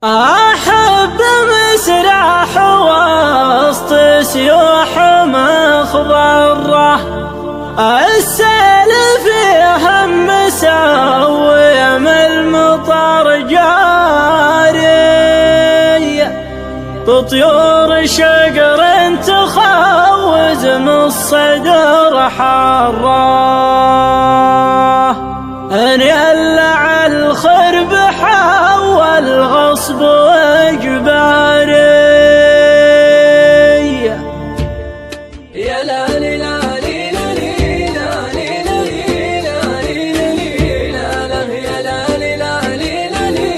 أحب مسرح وسط سيوح مخضرة، السيل فيها مسوي من المطر جاري، بطيور شقر تخوز من الصدر حرة، أن يلع الخرب حول غصب وإجباري. يا لا لي لا لي لا لي لا لي لا لي لا لا يا لا لي لا لي لا لي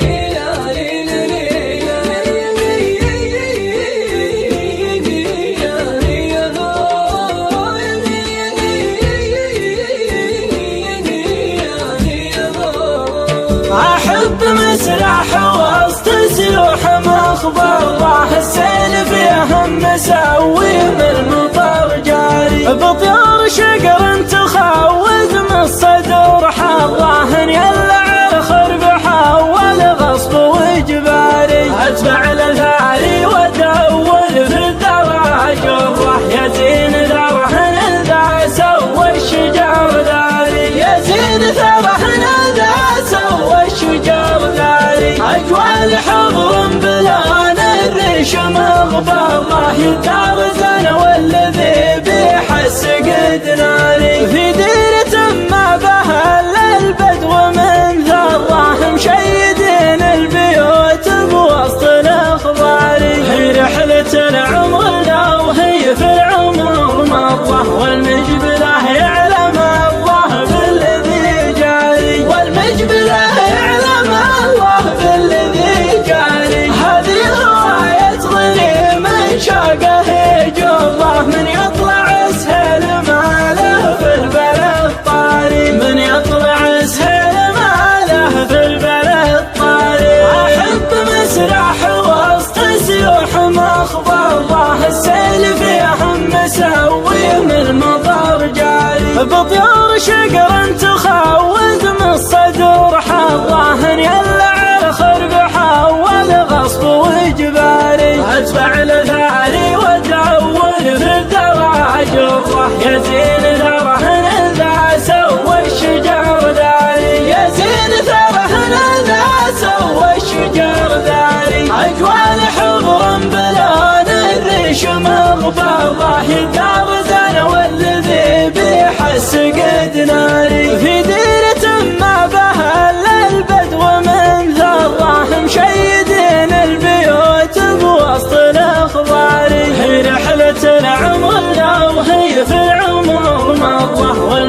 أحب مسرح وسط سيوح مخضرة، السيل فيها مسوي من المطر جاري، بطيور شقر تخوز من الصدر حرة، يلع الخرب حول غصب وإجباري، أتبع الثاري وأدور في الدرى جره، يا زين ذرهن ذا سوى الشجر ذاري، يا زين ذرهن ذا سوى الشجر ذاري، أجوال حضر بلان الريش مغبرة، يدار زنا والذي بيحس قد ناري، في ديرة ما بها البدو من ذره، مشيدين البيوت بوسط الأخضار، هي رحلة العمر لو هي في العمر مرة، والمجبله يعلم الله بالذي جاري، والمجبله يعلم الله بالذي جاري، هذه رواية غريم شاقه جره، من يطلع سهل ماله في البلد طاري، من يطلع سهل ماله في البلد طاري. أحب مسرح وسط سيوح مخضرة، السيل فيها مسوي من المطر جاري، بطيور شقر تخوز من الصدر حرة، يلع الخرب حول غصب وإجباري، أتبع الثاري وأدور في الدرى جره، يا زين ذرهن ذا سوى الشجر ذاري، يا زين ذرهن ذا سوى الشجر ذاري، أجوال حضر بلان الريش مغبرة، يدار زنا والذي بيحس قد ناري، في ديرة ما بها البدو من ذره، مشيدين البيوت بوسط الأخضار، هي رحلة العمر لو هي في العمر مرة.